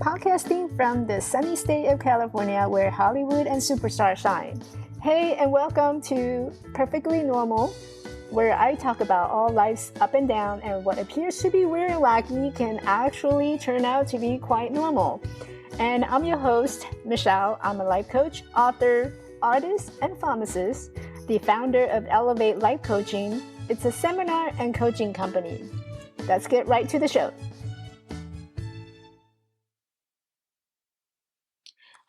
podcasting from the sunny state of California where Hollywood and superstars shine. Hey, and welcome to Perfectly Normal, where I talk about all life's up and down and what appears to be weird and wacky can actually turn out to be quite normal. And I'm your host, Michelle. I'm a life coach, author, artist, and pharmacist, the founder of Elevate Life Coaching. It's a seminar and coaching company. Let's get right to the show.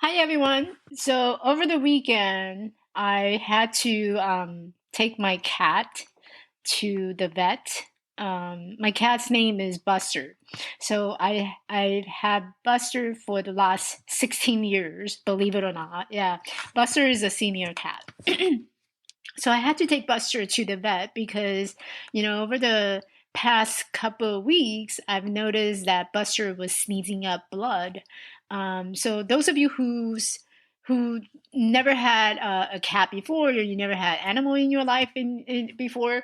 Hi, everyone. So over the weekend, I had to take my cat to the vet. My cat's name is Buster. So I've had Buster for the last 16 years, believe it or not. Yeah, Buster is a senior cat. So I had to take Buster to the vet because, over the past couple of weeks, I've noticed that Buster was sneezing up blood. So those of you who never had a cat before, or you never had animal in your life before,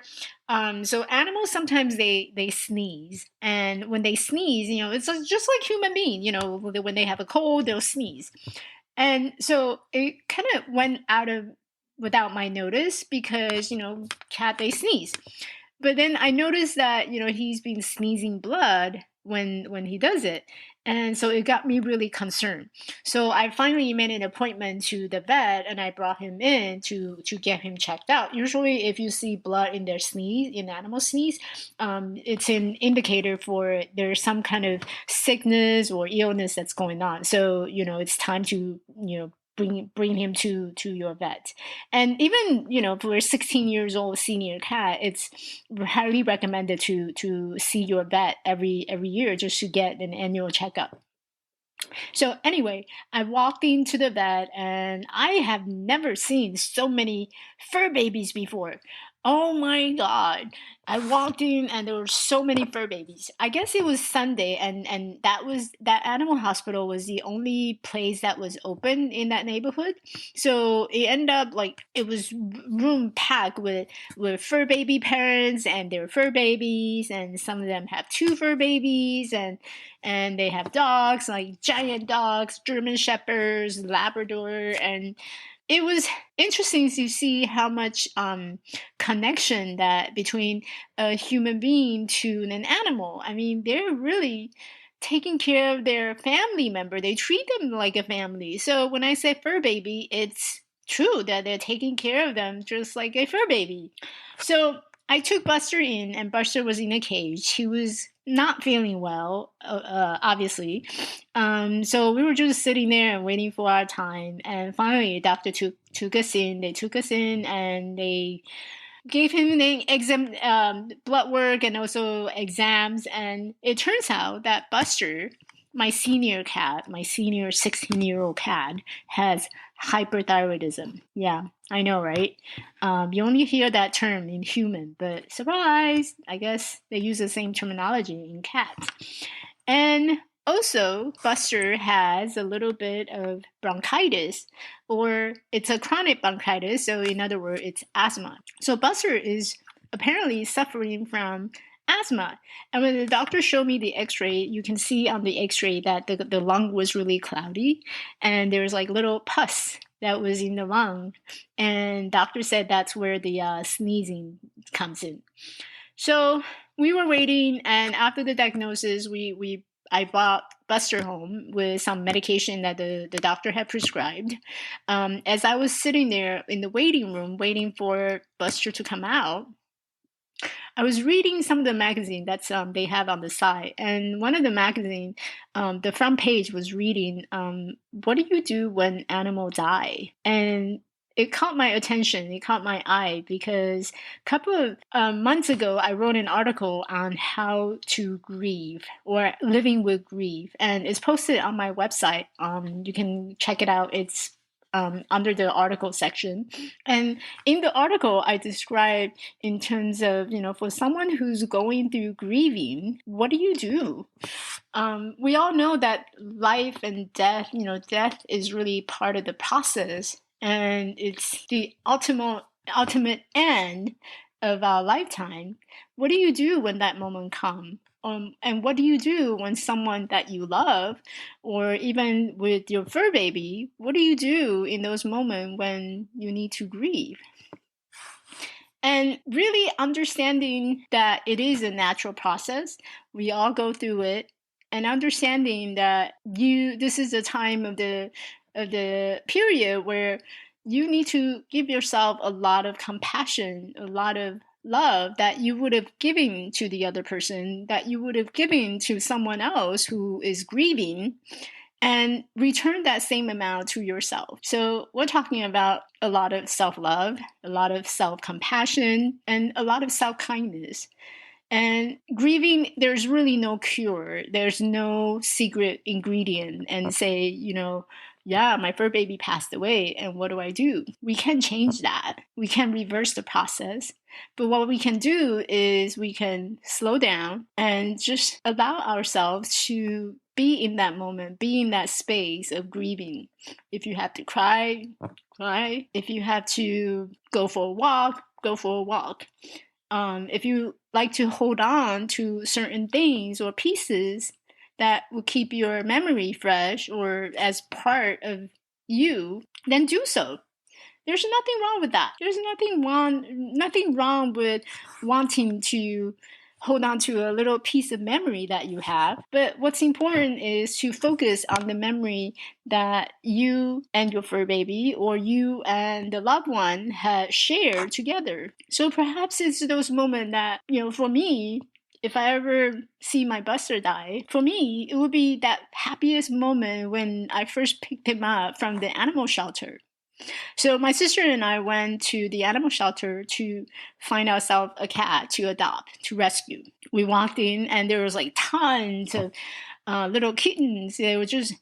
so animals sometimes they sneeze, and when they sneeze, it's just like human being. When they have a cold, they'll sneeze, and so it kind of went out of without my notice because cat they sneeze. But then I noticed that he's been sneezing blood when he does it, and so it got me really concerned. So I finally made an appointment to the vet, and I brought him in to get him checked out. Usually, if you see blood in their sneeze, in animal sneeze, it's an indicator for there's some kind of sickness or illness that's going on. So it's time to bring him to your vet. And even for a 16 years old senior cat, it's highly recommended to see your vet every year just to get an annual checkup. So anyway, I walked into the vet and I have never seen so many fur babies before. Oh my God. I walked in and there were so many fur babies. I guess it was Sunday and that animal hospital was the only place that was open in that neighborhood. So it ended up like it was room packed with fur baby parents, and their fur babies, and some of them have two fur babies, and they have dogs, like giant dogs, German Shepherds, Labrador, and it was interesting to see how much connection that between a human being to an animal. I mean, they're really taking care of their family member. They treat them like a family. So when I say fur baby, it's true that they're taking care of them just like a fur baby. So I took Buster in, and Buster was in a cage. He was not feeling well, obviously. So we were just sitting there and waiting for our time. And finally, the doctor took us in. They took us in and they gave him the exam, blood work, and also exams. And it turns out that Buster, my senior 16-year-old cat, has hyperthyroidism. Yeah, I know, right? You only hear that term in human, but surprise! I guess they use the same terminology in cats. And also, Buster has a little bit of bronchitis, or it's a chronic bronchitis. So in other words, it's asthma. So Buster is apparently suffering from asthma. And when the doctor showed me the x-ray, you can see on the x-ray that the lung was really cloudy, and there's like little pus that was in the lung. And doctor said that's where the sneezing comes in. So we were waiting, and after the diagnosis, I brought Buster home with some medication that the doctor had prescribed. As I was sitting there in the waiting room waiting for Buster to come out, I was reading some of the magazine that's they have on the side, and one of the magazine, the front page was reading, "What do you do when animals die?" And it caught my attention. It caught my eye because a couple of months ago, I wrote an article on how to grieve or living with grief, and it's posted on my website. You can check it out. It's under the article section. And in the article, I describe in terms of, for someone who's going through grieving, what do you do? We all know that life and death, death is really part of the process, and it's the ultimate end of our lifetime. What do you do when that moment comes? And what do you do when someone that you love, or even with your fur baby, what do you do in those moments when you need to grieve? And really understanding that it is a natural process. We all go through it, and understanding that this is a time of the period where you need to give yourself a lot of compassion, a lot of love that you would have given to the other person, that you would have given to someone else who is grieving, and return that same amount to yourself. So we're talking about a lot of self-love, a lot of self-compassion, and a lot of self-kindness. And grieving, there's really no cure. There's no secret ingredient and say, yeah, my fur baby passed away, and what do I do? We can change that. We can reverse the process. But what we can do is we can slow down and just allow ourselves to be in that moment, be in that space of grieving. If you have to cry, cry. If you have to go for a walk, go for a walk. If you like to hold on to certain things or pieces that will keep your memory fresh or as part of you, then do so. There's nothing wrong with that. There's nothing wrong with wanting to hold on to a little piece of memory that you have. But what's important is to focus on the memory that you and your fur baby, or you and the loved one, had shared together. So perhaps it's those moments that, for me, if I ever see my Buster die, for me, it would be that happiest moment when I first picked him up from the animal shelter. So my sister and I went to the animal shelter to find ourselves a cat to adopt, to rescue. We walked in and there was like tons of little kittens. They were just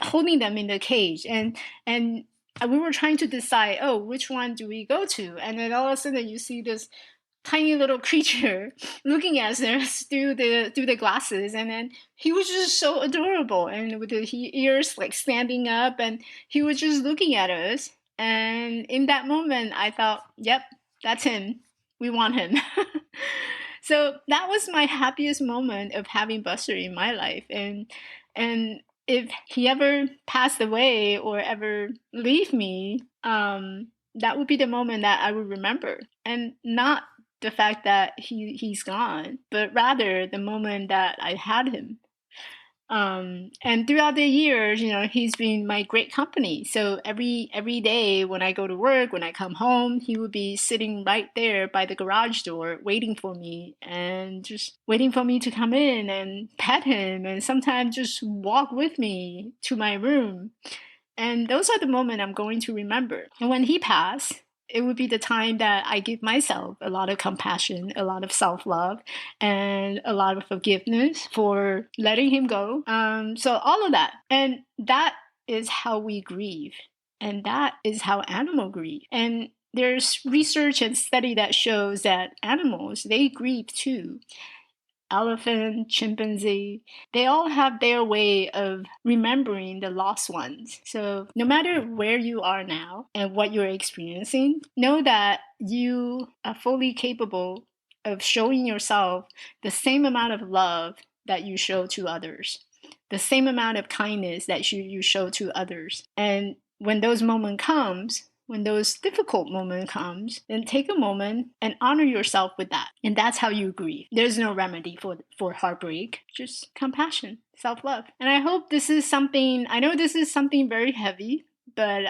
holding them in the cage. And we were trying to decide, which one do we go to? And then all of a sudden you see this tiny little creature looking at us through the glasses, and then he was just so adorable, and with the ears like standing up, and he was just looking at us. And in that moment I thought, yep, that's him, we want him. So that was my happiest moment of having Buster in my life. And if he ever passed away or ever leave me, that would be the moment that I would remember, and not the fact that he's gone, but rather the moment that I had him. And throughout the years, he's been my great company. So every day when I go to work, when I come home, he would be sitting right there by the garage door waiting for me, and just waiting for me to come in and pet him, and sometimes just walk with me to my room. And those are the moments I'm going to remember. And when he passed, it would be the time that I give myself a lot of compassion, a lot of self-love, and a lot of forgiveness for letting him go. So all of that. And that is how we grieve. And that is how animals grieve. And there's research and study that shows that animals, they grieve too. Elephant, chimpanzee, they all have their way of remembering the lost ones. So no matter where you are now and what you're experiencing, know that you are fully capable of showing yourself the same amount of love that you show to others, the same amount of kindness that you show to others. And when those moments comes, when those difficult moments comes, then take a moment and honor yourself with that. And that's how you grieve. There's no remedy for heartbreak, just compassion, self-love. And I hope this is something, I know this is something very heavy, but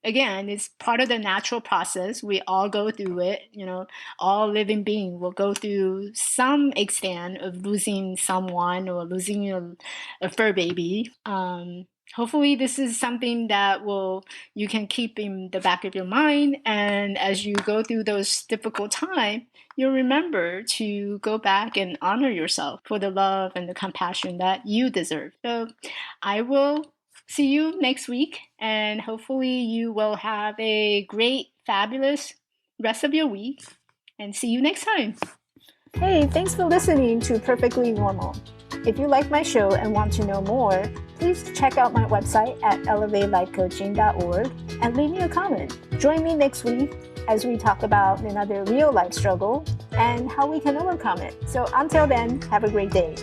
again, it's part of the natural process. We all go through it. All living beings will go through some extent of losing someone or losing a fur baby. Hopefully this is something that you can keep in the back of your mind, and as you go through those difficult times, you'll remember to go back and honor yourself for the love and the compassion that you deserve. So I will see you next week, and hopefully you will have a great, fabulous rest of your week, and see you next time. Hey, thanks for listening to Perfectly Normal. If you like my show and want to know more, please check out my website at elevatelifecoaching.org and leave me a comment. Join me next week as we talk about another real life struggle and how we can overcome it. So until then, have a great day.